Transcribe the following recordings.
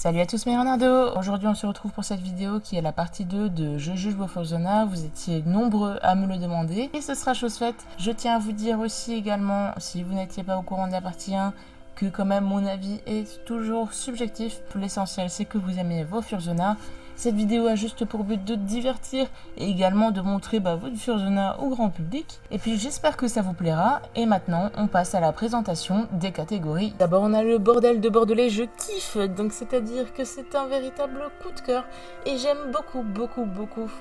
Salut à tous mes renardos. Aujourd'hui on se retrouve pour cette vidéo qui est la partie 2 de Je juge vos Fursona. Vous étiez nombreux à me le demander et ce sera chose faite. Je tiens à vous dire aussi également, si vous n'étiez pas au courant de la partie 1, que quand même mon avis est toujours subjectif. L'essentiel c'est que vous aimez vos Fursona. Cette vidéo a juste pour but de divertir et également de montrer votre Fursona au grand public. Et puis j'espère que ça vous plaira. Et maintenant, on passe à la présentation des catégories. D'abord, on a le bordel de Bordelais, je kiffe. Donc c'est-à-dire que c'est un véritable coup de cœur. Et j'aime beaucoup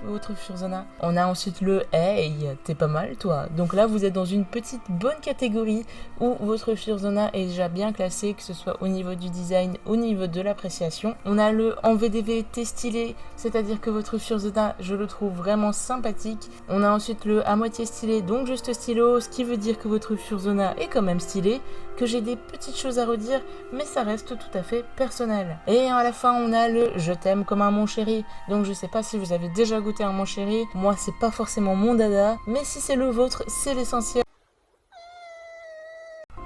votre Fursona. On a ensuite le Hey, t'es pas mal toi. Donc là, vous êtes dans une petite bonne catégorie où votre Fursona est déjà bien classé, que ce soit au niveau du design, au niveau de l'appréciation. On a le en VDV, t'es stylé. C'est-à-dire que votre Fursona, je le trouve vraiment sympathique. On a ensuite le à moitié stylé, donc juste stylo, ce qui veut dire que votre Fursona est quand même stylé, que j'ai des petites choses à redire, mais ça reste tout à fait personnel. Et à la fin, on a le je t'aime comme un mon chéri. Donc je sais pas si vous avez déjà goûté un mon chéri, moi c'est pas forcément mon dada, mais si c'est le vôtre, c'est l'essentiel.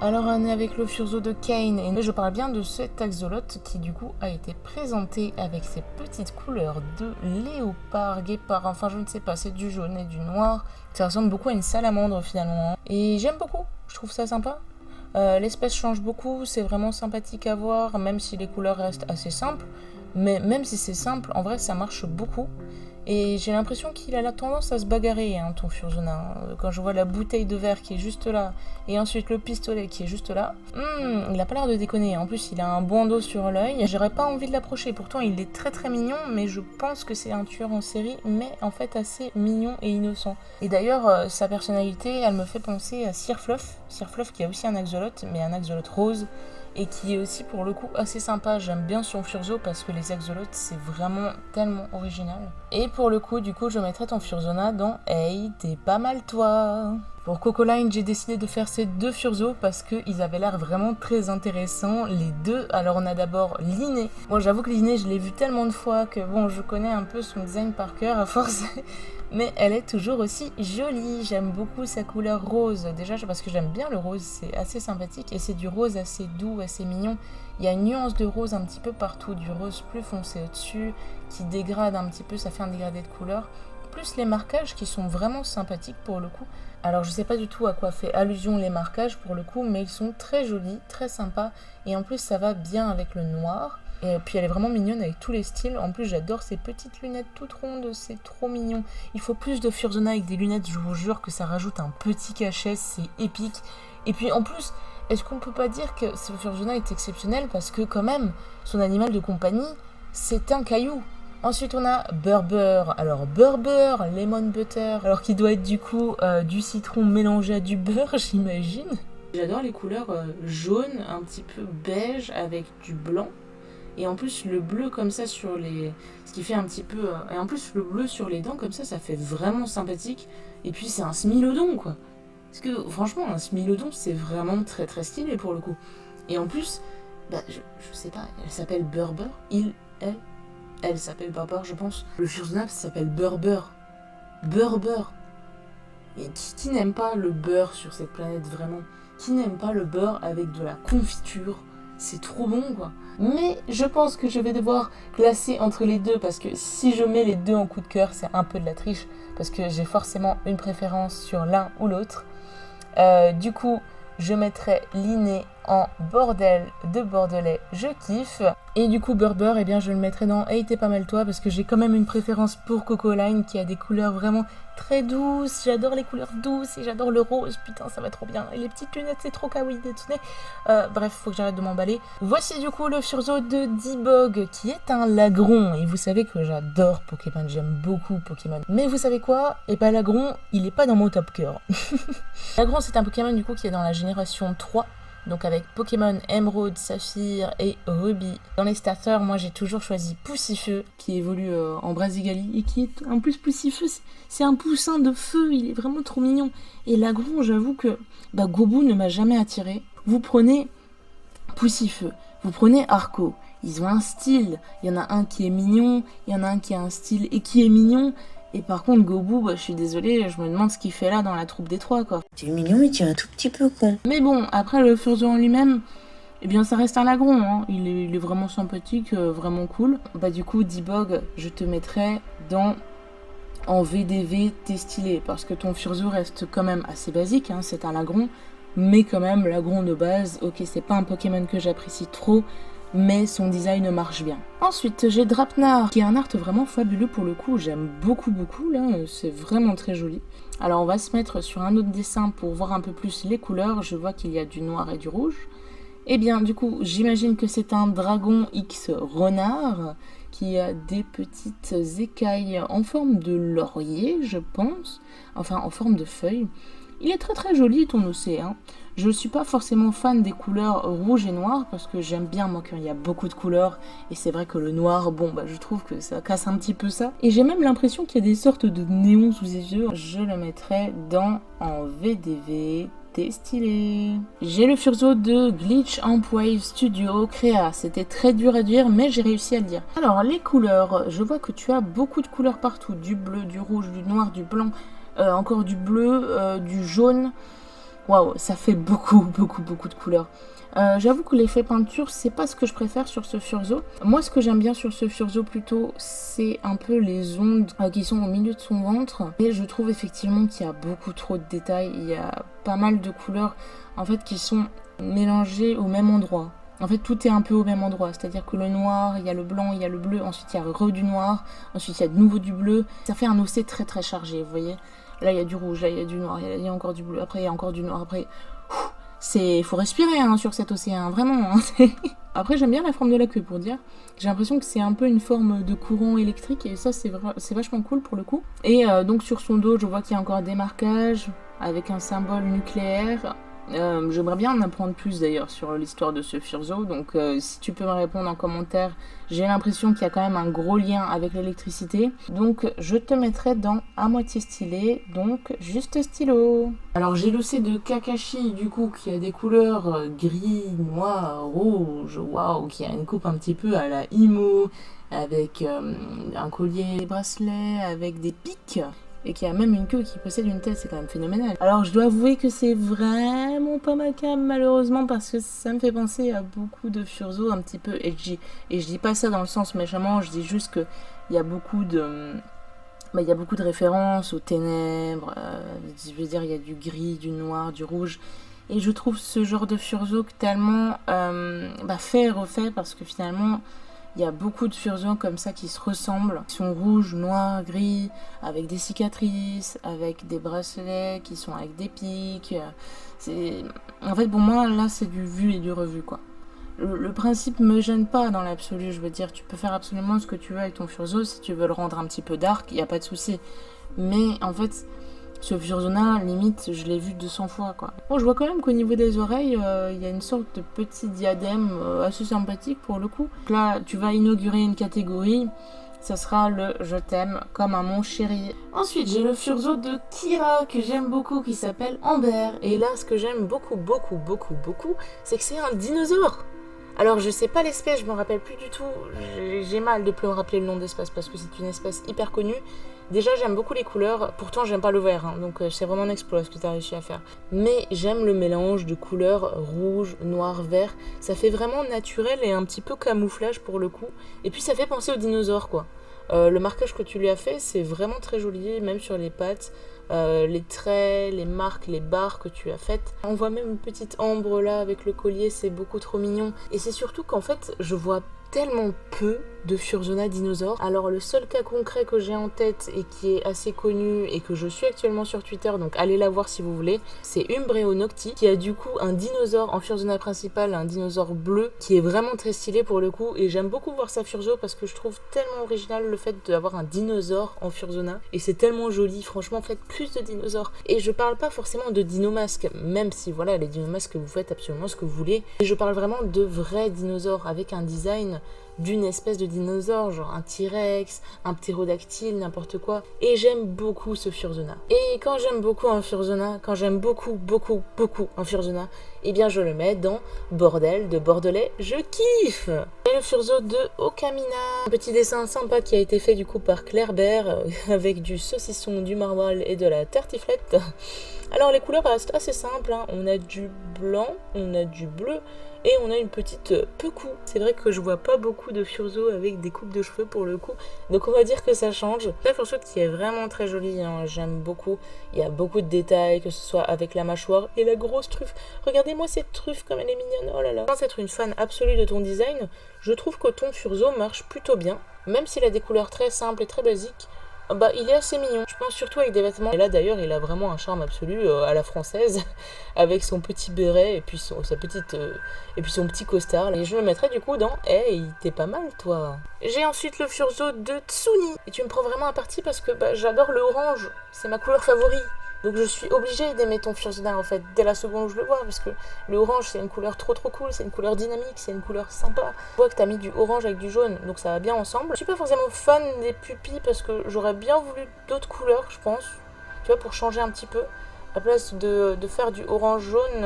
Alors on est avec le Furzo de Kane et je parle bien de cet axolote qui du coup a été présenté avec ses petites couleurs de léopard, guépard, enfin je ne sais pas, c'est du jaune et du noir. Ça ressemble beaucoup à une salamandre finalement et j'aime beaucoup, je trouve ça sympa. L'espèce change beaucoup, c'est vraiment sympathique à voir même si les couleurs restent assez simples. Mais même si c'est simple, en vrai ça marche beaucoup. Et j'ai l'impression qu'il a la tendance à se bagarrer, ton Fursona. Quand je vois la bouteille de verre qui est juste là, et ensuite le pistolet qui est juste là, il a pas l'air de déconner. En plus, il a un bandeau sur l'œil. J'aurais pas envie de l'approcher. Pourtant, il est très mignon, mais je pense que c'est un tueur en série, mais en fait assez mignon et innocent. Et d'ailleurs, sa personnalité, elle me fait penser à Sir Fluff. Sir Fluff qui a aussi un axolote, mais un axolote rose. Et qui est aussi pour le coup assez sympa. J'aime bien son Furzo parce que les axolotes c'est vraiment tellement original. Et pour le coup, du coup, je mettrai ton Fursona dans Hey, t'es pas mal toi. Pour Cocoline, j'ai décidé de faire ces deux Furzo parce qu'ils avaient l'air vraiment très intéressants, les deux. Alors on a d'abord Linné. Bon, j'avoue que Linné, je l'ai vu tellement de fois que bon, je connais un peu son design par cœur à force. Mais elle est toujours aussi jolie, j'aime beaucoup sa couleur rose, déjà parce que j'aime bien le rose, c'est assez sympathique et c'est du rose assez doux, assez mignon. Il y a une nuance de rose un petit peu partout, du rose plus foncé au-dessus, qui dégrade un petit peu, ça fait un dégradé de couleur, plus les marquages qui sont vraiment sympathiques pour le coup. Alors je sais pas du tout à quoi fait allusion les marquages pour le coup, mais ils sont très jolis, très sympas, et en plus ça va bien avec le noir. Et puis elle est vraiment mignonne avec tous les styles. En plus j'adore ces petites lunettes toutes rondes, c'est trop mignon. Il faut plus de Fursona avec des lunettes, je vous jure que ça rajoute un petit cachet, c'est épique. Et puis en plus, est-ce qu'on peut pas dire que ce Fursona est exceptionnel parce que quand même, son animal de compagnie, c'est un caillou. Ensuite on a Burber, alors Burber, Lemon Butter, alors qui doit être du coup du citron mélangé à du beurre j'imagine. J'adore les couleurs jaunes, un petit peu beige avec du blanc. Et en plus le bleu comme ça sur les... Ce qui fait un petit peu... Et en plus le bleu sur les dents comme ça fait vraiment sympathique. Et puis c'est un smilodon quoi. Parce que franchement un smilodon c'est vraiment très stylé pour le coup. Et en plus, je sais pas, elle s'appelle Burber. Elle s'appelle Burber je pense. Le Fursona s'appelle Burber. Burber. Et qui n'aime pas le beurre sur cette planète vraiment? Qui n'aime pas le beurre avec de la confiture? C'est trop bon quoi. Mais je pense que je vais devoir classer entre les deux parce que si je mets les deux en coup de cœur, c'est un peu de la triche parce que j'ai forcément une préférence sur l'un ou l'autre. Du coup, je mettrai Linné en bordel de Bordelais, je kiffe. Et du coup, Burber, eh bien, je le mettrai dans Hey, t'es pas mal toi parce que j'ai quand même une préférence pour Cocoline qui a des couleurs vraiment très douces. J'adore les couleurs douces et j'adore le rose, putain, ça va trop bien. Et les petites lunettes, c'est trop kawaii d'Etsune. Bref, faut que j'arrête de m'emballer. Voici du coup le Furzo de D-Bog qui est un lagron. Et vous savez que j'adore Pokémon, j'aime beaucoup Pokémon. Mais vous savez quoi? Et bah, lagron, il est pas dans mon top cœur. Lagron, c'est un Pokémon du coup qui est dans la génération 3. Donc avec Pokémon Émeraude, Saphir et Ruby. Dans les starters, moi j'ai toujours choisi Poussifeu, qui évolue en Brasigali, et qui est en plus Poussifeu, c'est un poussin de feu, il est vraiment trop mignon. Et Lagron, j'avoue que Gobu ne m'a jamais attiré. Vous prenez Poussifeu, vous prenez Arco, ils ont un style. Il y en a un qui est mignon, il y en a un qui a un style et qui est mignon. Et par contre, Gobu, je suis désolée, je me demande ce qu'il fait là dans la troupe des trois, quoi. Tu es mignon, mais tu es un tout petit peu con. Mais bon, après le Furzo en lui-même, Eh bien, ça reste un lagron, hein. Il est vraiment sympathique, vraiment cool. Bah du coup, Dibog, je te mettrai en VDV, t'es stylé, parce que ton Furzo reste quand même assez basique, hein, c'est un lagron, mais quand même, lagron de base, ok, c'est pas un Pokémon que j'apprécie trop, mais son design marche bien. Ensuite, j'ai Drapnar, qui est un art vraiment fabuleux pour le coup, j'aime beaucoup, là, c'est vraiment très joli. Alors, on va se mettre sur un autre dessin pour voir un peu plus les couleurs, je vois qu'il y a du noir et du rouge. Eh bien, du coup, j'imagine que c'est un dragon X renard qui a des petites écailles en forme de laurier, je pense, enfin en forme de feuille. Il est très joli ton océan. Je ne suis pas forcément fan des couleurs rouge et noir parce que j'aime bien moi quand il y a beaucoup de couleurs et c'est vrai que le noir, bon bah je trouve que ça casse un petit peu ça. Et j'ai même l'impression qu'il y a des sortes de néons sous les yeux. Je le mettrai en VDV. Stylé. J'ai le Furzo de Glitch Amp Wave Studio Créa. C'était très dur à dire, mais j'ai réussi à le dire. Alors, les couleurs. Je vois que tu as beaucoup de couleurs partout. Du bleu, du rouge, du noir, du blanc, encore du bleu, du jaune. Waouh, ça fait beaucoup de couleurs. J'avoue que l'effet peinture, c'est pas ce que je préfère sur ce Furzo. Moi, ce que j'aime bien sur ce Furzo plutôt, c'est un peu les ondes qui sont au milieu de son ventre. Et je trouve effectivement qu'il y a beaucoup trop de détails. Il y a pas mal de couleurs en fait qui sont mélangées au même endroit. En fait, tout est un peu au même endroit. C'est-à-dire que le noir, il y a le blanc, il y a le bleu. Ensuite, il y a du noir. Ensuite, il y a de nouveau du bleu. Ça fait un océ très chargé, vous voyez. Là, il y a du rouge, là, il y a du noir, il y a encore du bleu. Après, il y a encore du noir. Après... faut respirer hein, sur cet océan, vraiment. Hein. Après, j'aime bien la forme de la queue pour dire. J'ai l'impression que c'est un peu une forme de courant électrique et ça, c'est vachement cool pour le coup. Et donc sur son dos, je vois qu'il y a encore des marquages avec un symbole nucléaire. J'aimerais bien en apprendre plus d'ailleurs sur l'histoire de ce Furzo, donc si tu peux me répondre en commentaire, j'ai l'impression qu'il y a quand même un gros lien avec l'électricité, donc je te mettrai dans à moitié stylé, donc juste stylo. Alors j'ai le C de Kakashi du coup qui a des couleurs gris, noir, rouge, waouh, qui a une coupe un petit peu à la Imo, avec un collier, des bracelets, avec des pics. Et qui a même une queue qui possède une tête, c'est quand même phénoménal. Alors je dois avouer que c'est vraiment pas ma cam malheureusement parce que ça me fait penser à beaucoup de Furzo un petit peu edgy. Et je dis pas ça dans le sens méchamment, je dis juste que il y a beaucoup de... il y a beaucoup de références aux ténèbres, je veux dire il y a du gris, du noir, du rouge. Et je trouve ce genre de Furzo tellement fait et refait parce que finalement... il y a beaucoup de Furzo comme ça qui se ressemblent, qui sont rouges, noirs, gris, avec des cicatrices, avec des bracelets qui sont avec des pics. En fait, pour moi, là, c'est du vu et du revu, quoi. Le principe me gêne pas dans l'absolu, je veux dire, tu peux faire absolument ce que tu veux avec ton Furzo, si tu veux le rendre un petit peu dark, il n'y a pas de souci. Mais en fait... ce Furzona, limite, je l'ai vu 200 fois, quoi. Bon, je vois quand même qu'au niveau des oreilles, il y a une sorte de petit diadème assez sympathique pour le coup. Donc là, tu vas inaugurer une catégorie, ça sera le « Je t'aime comme un mon chéri ». Ensuite, j'ai le Furzo de Kira, que j'aime beaucoup, qui s'appelle Amber. Et là, ce que j'aime beaucoup, c'est que c'est un dinosaure. Alors, je sais pas l'espèce, je me rappelle plus du tout. J'ai mal de plus me rappeler le nom d'espèce parce que c'est une espèce hyper connue. Déjà, j'aime beaucoup les couleurs, pourtant j'aime pas le vert, hein, donc c'est vraiment un exploit ce que tu as réussi à faire. Mais j'aime le mélange de couleurs rouge, noir, vert. Ça fait vraiment naturel et un petit peu camouflage pour le coup. Et puis ça fait penser aux dinosaures, quoi. Le marquage que tu lui as fait, c'est vraiment très joli, même sur les pattes. Les traits, les marques, les barres que tu as faites. On voit même une petite ambre là avec le collier, c'est beaucoup trop mignon. Et c'est surtout qu'en fait, je vois tellement peu de Furzona dinosaures. Alors le seul cas concret que j'ai en tête et qui est assez connu et que je suis actuellement sur Twitter, donc allez la voir si vous voulez, c'est Umbreo Nocti qui a du coup un dinosaure en Furzona principal, un dinosaure bleu qui est vraiment très stylé pour le coup et j'aime beaucoup voir sa Furzo parce que je trouve tellement original le fait d'avoir un dinosaure en Furzona et c'est tellement joli, franchement faites plus de dinosaures. Et je parle pas forcément de dinomasques, même si voilà les dinomasques vous faites absolument ce que vous voulez, et je parle vraiment de vrais dinosaures avec un design d'une espèce de dinosaure, genre un T-Rex, un ptérodactyle, n'importe quoi. Et j'aime beaucoup ce Furzona. Et quand j'aime beaucoup un Furzona, quand j'aime beaucoup un Furzona, eh bien je le mets dans Bordel de Bordelais, je kiffe. Et le Furzo de Okamina, un petit dessin sympa qui a été fait du coup par Claire Bert, avec du saucisson, du maroilles et de la tartiflette. Alors les couleurs restent assez simples, hein. On a du blanc, on a du bleu, Et on a une petite Pekou. C'est vrai que je vois pas beaucoup de Furzo avec des coupes de cheveux pour le coup. Donc on va dire que ça change. La fursuit qui est vraiment très jolie, hein, j'aime beaucoup. Il y a beaucoup de détails, que ce soit avec la mâchoire et la grosse truffe. Regardez-moi cette truffe comme elle est mignonne, oh là là. Sans être une fan absolue de ton design, je trouve que ton Furzo marche plutôt bien. Même s'il a des couleurs très simples et très basiques, bah il est assez mignon. Je pense surtout avec des vêtements. Et là d'ailleurs il a vraiment un charme absolu à la française, avec son petit béret et puis son petit costard. Et je le mettrais du coup dans Hey, t'es pas mal toi. J'ai ensuite le Furzo de Tsuni. Et tu me prends vraiment à partie parce que bah, j'adore le orange. C'est ma couleur favorite. Donc je suis obligée d'aimer ton Fursona en fait, dès la seconde où je le vois, parce que le orange c'est une couleur trop cool, c'est une couleur dynamique, c'est une couleur sympa. Je vois que t'as mis du orange avec du jaune, donc ça va bien ensemble. Je suis pas forcément fan des pupilles parce que j'aurais bien voulu d'autres couleurs, je pense, tu vois, pour changer un petit peu. À place de faire du orange jaune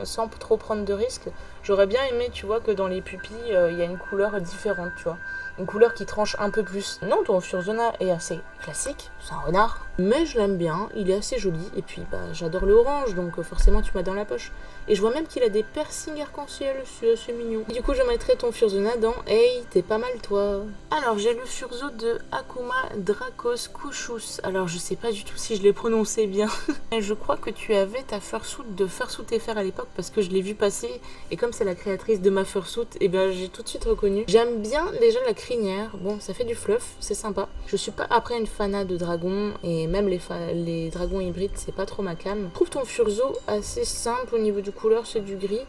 sans trop prendre de risques, j'aurais bien aimé, tu vois, que dans les pupilles, il y a une couleur différente, tu vois. Une couleur qui tranche un peu plus. Non, ton Fursona est assez classique, c'est un renard. Mais je l'aime bien, il est assez joli. Et puis, bah, j'adore le orange, donc forcément, tu m'as dans la poche. Et je vois même qu'il a des piercings arc-en-ciel, c'est assez mignon. Et du coup, je mettrai ton Fursona dans Hey, t'es pas mal toi. Alors, j'ai le Furzo de Akuma Dracos Kushus. Alors, je sais pas du tout si je l'ai prononcé bien. Je crois que tu avais ta fursuit de Fursuit FR à l'époque parce que je l'ai vu passer. Et comme c'est la créatrice de ma fursuit, et ben j'ai tout de suite reconnu. J'aime bien déjà la crinière. Bon, ça fait du fluff, c'est sympa. Je suis pas après une fana de dragons et même les dragons hybrides, c'est pas trop ma cam. Je trouve ton Furzo assez simple au niveau du couleur, c'est du gris.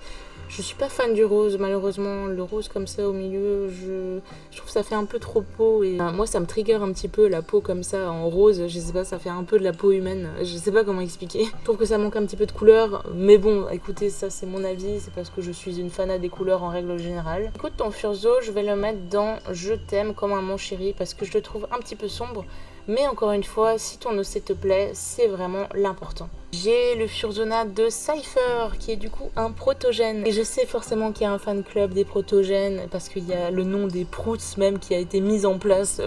Je suis pas fan du rose, malheureusement. Le rose comme ça au milieu, je trouve que ça fait un peu trop peau. Et moi, ça me trigger un petit peu la peau comme ça en rose. Je sais pas, ça fait un peu de la peau humaine. Je sais pas comment expliquer. Je trouve que ça manque un petit peu de couleur. Mais bon, écoutez, ça c'est mon avis. C'est parce que je suis une fanat des couleurs en règle générale. Écoute, ton Furzo, je vais le mettre dans Je t'aime comme un mon chéri parce que je le trouve un petit peu sombre. Mais encore une fois, si ton OC te plaît, c'est vraiment l'important. J'ai le Fursona de Cypher, qui est du coup un protogène. Et je sais forcément qu'il y a un fan club des protogènes, parce qu'il y a le nom des Prouts même qui a été mis en place.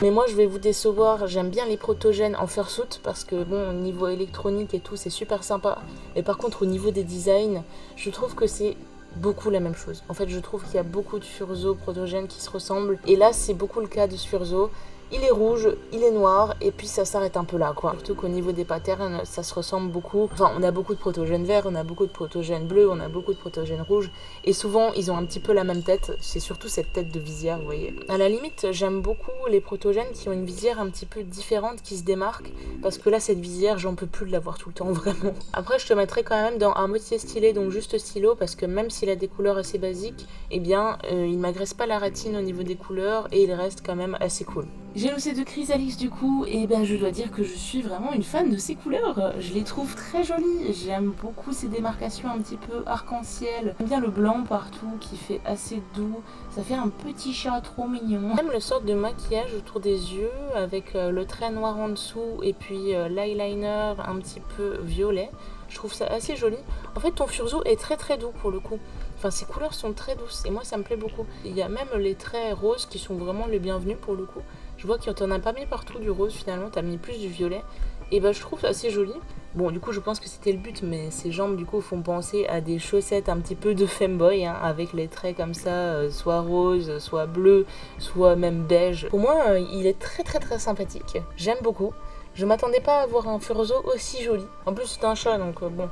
Mais moi je vais vous décevoir, j'aime bien les protogènes en fursuit, parce que bon, au niveau électronique et tout, c'est super sympa. Et par contre, au niveau des designs, je trouve que c'est beaucoup la même chose. En fait, je trouve qu'il y a beaucoup de Furzo protogènes qui se ressemblent. Et là, c'est beaucoup le cas de ce Furzo. Il est rouge, il est noir, et puis ça s'arrête un peu là, quoi. Surtout qu'au niveau des patterns, ça se ressemble beaucoup. Enfin, on a beaucoup de protogènes verts, on a beaucoup de protogènes bleus, on a beaucoup de protogènes rouges. Et souvent, ils ont un petit peu la même tête. C'est surtout cette tête de visière, vous voyez. À la limite, j'aime beaucoup les protogènes qui ont une visière un petit peu différente, qui se démarque. Parce que là, cette visière, j'en peux plus de l'avoir tout le temps, vraiment. Après, je te mettrai quand même dans un moitié stylé, donc juste stylo, parce que même s'il a des couleurs assez basiques, eh bien, il m'agresse pas la rétine au niveau des couleurs, et il reste quand même assez cool. J'ai l'OC de Chrysalis du coup, et ben je dois dire que je suis vraiment une fan de ces couleurs. Je les trouve très jolies, j'aime beaucoup ces démarcations un petit peu arc-en-ciel. J'aime bien le blanc partout qui fait assez doux, ça fait un petit chat trop mignon. J'aime le sort de maquillage autour des yeux avec le trait noir en dessous et puis l'eyeliner un petit peu violet. Je trouve ça assez joli. En fait, ton Furzo est très doux pour le coup. Enfin, ces couleurs sont très douces et moi ça me plaît beaucoup. Il y a même les traits roses qui sont vraiment les bienvenus pour le coup. Je vois que t'en as pas mis partout du rose finalement, t'as mis plus du violet. Et bah je trouve ça assez joli. Bon, du coup je pense que c'était le but, mais ces jambes du coup font penser à des chaussettes un petit peu de femboy, hein, avec les traits comme ça, soit rose, soit bleu, soit même beige. Pour moi, il est très sympathique. J'aime beaucoup. Je m'attendais pas à avoir un Furzo aussi joli. En plus c'est un chat, donc bon...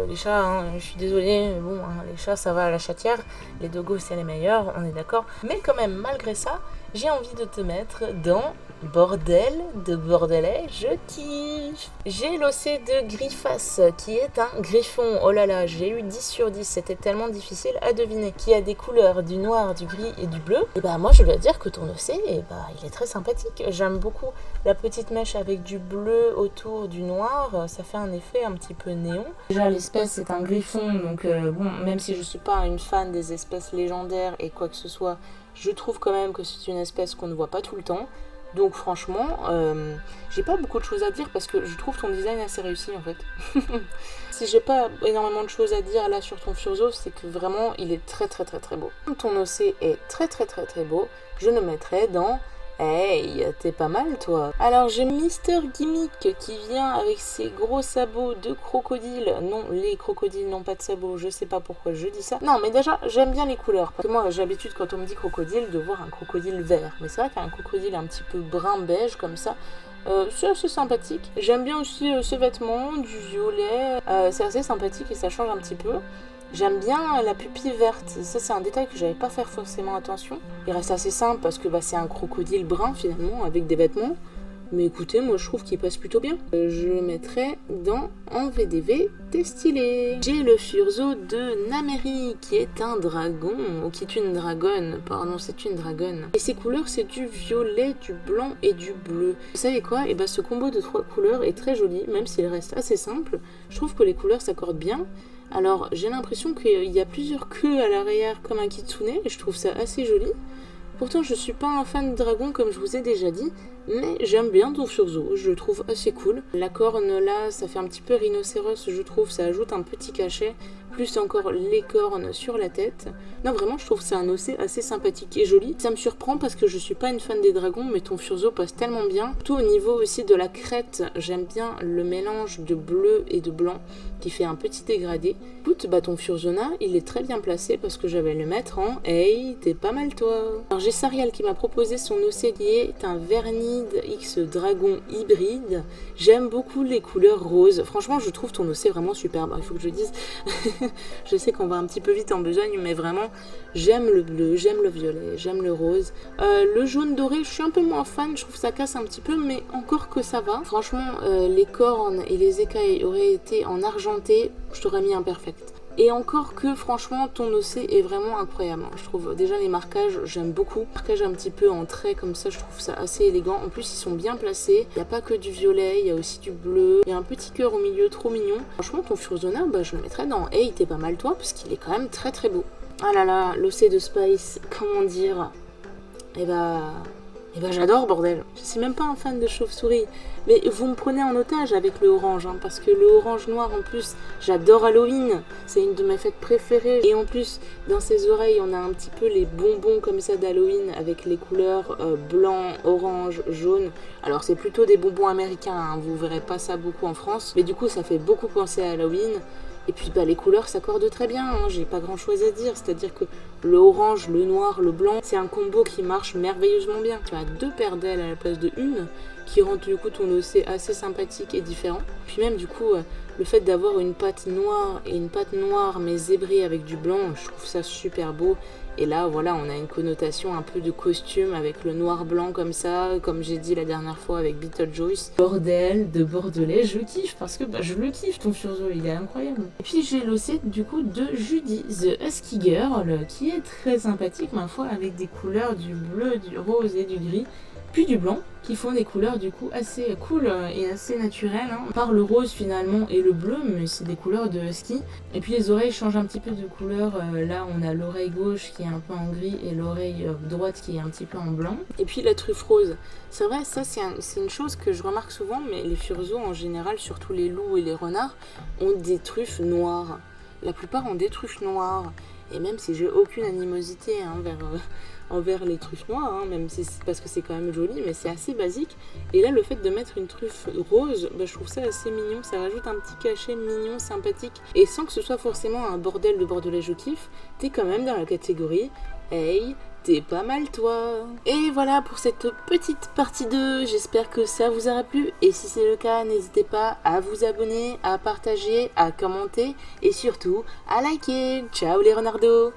les chats, hein, je suis désolée, mais bon, hein, les chats ça va à la chatière, les dogos c'est les meilleurs, on est d'accord. Mais quand même, malgré ça, j'ai envie de te mettre dans Bordel de Bordelais, je kiffe. J'ai l'OC de Griffas, qui est un griffon. Oh là là, j'ai eu 10 sur 10, c'était tellement difficile à deviner. Qui a des couleurs, du noir, du gris et du bleu. Et bah moi je dois dire que ton OC, il est très sympathique. J'aime beaucoup la petite mèche avec du bleu autour du noir, ça fait un effet un petit peu néon. Déjà l'espèce c'est un griffon, donc bon, même si je suis pas une fan des espèces légendaires et quoi que ce soit, je trouve quand même que c'est une espèce qu'on ne voit pas tout le temps. Donc franchement, j'ai pas beaucoup de choses à dire parce que je trouve ton design assez réussi en fait. Si j'ai pas énormément de choses à dire là sur ton Furzo, c'est que vraiment il est très beau. Ton OC est très beau, je le mettrai dans Hey, t'es pas mal toi. Alors j'ai Mister Gimmick qui vient avec ses gros sabots de crocodile. Non, les crocodiles n'ont pas de sabots, je sais pas pourquoi je dis ça. Non, mais déjà, j'aime bien les couleurs. Parce que moi, j'ai l'habitude quand on me dit crocodile de voir un crocodile vert. Mais c'est vrai qu'un crocodile un petit peu brun-beige comme ça, c'est assez sympathique. J'aime bien aussi ses vêtements, du violet. C'est assez sympathique et ça change un petit peu. J'aime bien la pupille verte, ça c'est un détail que j'avais pas fait forcément attention. Il reste assez simple parce que c'est un crocodile brun finalement avec des vêtements. Mais écoutez, moi je trouve qu'il passe plutôt bien. Je le mettrai en VDV, t'es stylé. J'ai le Furzo de Nameri qui est un dragon, ou qui est une dragonne, pardon c'est une dragonne. Et ses couleurs c'est du violet, du blanc et du bleu. Vous savez quoi? Et ce combo de 3 couleurs est très joli, même s'il reste assez simple. Je trouve que les couleurs s'accordent bien. Alors j'ai l'impression qu'il y a plusieurs queues à l'arrière comme un kitsune et je trouve ça assez joli. Pourtant je suis pas un fan de dragon comme je vous ai déjà dit, mais j'aime bien ton Furzo, je le trouve assez cool. La corne là, ça fait un petit peu rhinocéros je trouve, ça ajoute un petit cachet, plus encore les cornes sur la tête. Non vraiment je trouve que c'est un OC assez sympathique et joli. Ça me surprend parce que je suis pas une fan des dragons, mais ton Furzo passe tellement bien. Tout au niveau aussi de la crête, j'aime bien le mélange de bleu et de blanc qui fait un petit dégradé. Écoute, ton Furzona, il est très bien placé parce que j'avais le mettre en hey, t'es pas mal toi. Alors j'ai Sariel qui m'a proposé son OC qui est un Vernide X Dragon hybride. J'aime beaucoup les couleurs roses. Franchement, je trouve ton OC vraiment superbe. Il faut que je dise. Je sais qu'on va un petit peu vite en besogne, mais vraiment, j'aime le bleu, j'aime le violet, j'aime le rose. Le jaune doré, je suis un peu moins fan. Je trouve que ça casse un petit peu, mais encore que ça va. Franchement, les cornes et les écailles auraient été en argenté, je t'aurais mis un perfect. Et encore que franchement ton OC est vraiment incroyable. Je trouve déjà les marquages, j'aime beaucoup. Marquage un petit peu en trait comme ça, je trouve ça assez élégant. En plus ils sont bien placés. Il n'y a pas que du violet, il y a aussi du bleu. Il y a un petit cœur au milieu, trop mignon. Franchement ton Furzona, je le mettrais dans hey t'es pas mal toi, parce qu'il est quand même très très beau. Ah là là, l'OC de Spice, comment dire. J'adore bordel. Je suis même pas un fan de chauve-souris. Mais vous me prenez en otage avec le orange, parce que le orange noir en plus, j'adore Halloween. C'est une de mes fêtes préférées. Et en plus, dans ses oreilles, on a un petit peu les bonbons comme ça d'Halloween avec les couleurs blanc, orange, jaune. Alors c'est plutôt des bonbons américains, vous verrez pas ça beaucoup en France. Mais du coup, ça fait beaucoup penser à Halloween. Et puis les couleurs s'accordent très bien, j'ai pas grand chose à dire, c'est-à-dire que le orange, le noir, le blanc, c'est un combo qui marche merveilleusement bien. Tu as 2 paires d'ailes à la place de une, qui rend du coup ton OC assez sympathique et différent. Puis même du coup, le fait d'avoir une patte noire et une patte noire mais zébrée avec du blanc, je trouve ça super beau. Et là, voilà, on a une connotation un peu de costume avec le noir-blanc comme ça, comme j'ai dit la dernière fois avec Beetlejuice. Bordel de Bordelais, je kiffe parce que je le kiffe ton Furzo, il est incroyable. Et puis j'ai l'OC du coup de Judy, The Husky Girl, qui est très sympathique ma foi, avec des couleurs du bleu, du rose et du gris. Puis du blanc, qui font des couleurs du coup assez cool et assez naturelles, par le rose finalement et le bleu, mais c'est des couleurs de husky. Et puis les oreilles changent un petit peu de couleur, là on a l'oreille gauche qui est un peu en gris et l'oreille droite qui est un petit peu en blanc. Et puis la truffe rose, c'est vrai, ça c'est une chose que je remarque souvent, mais les furzos en général, surtout les loups et les renards, ont des truffes noires. La plupart ont des truffes noires. Et même si j'ai aucune animosité envers les truffes noires, même si c'est parce que c'est quand même joli, mais c'est assez basique. Et là, le fait de mettre une truffe rose, je trouve ça assez mignon. Ça rajoute un petit cachet mignon, sympathique. Et sans que ce soit forcément un bordel de bordelais je kiffe, t'es quand même dans la catégorie hey, t'es pas mal toi. Et voilà pour cette petite partie 2, j'espère que ça vous aura plu. Et si c'est le cas, n'hésitez pas à vous abonner, à partager, à commenter et surtout à liker. Ciao les renardos.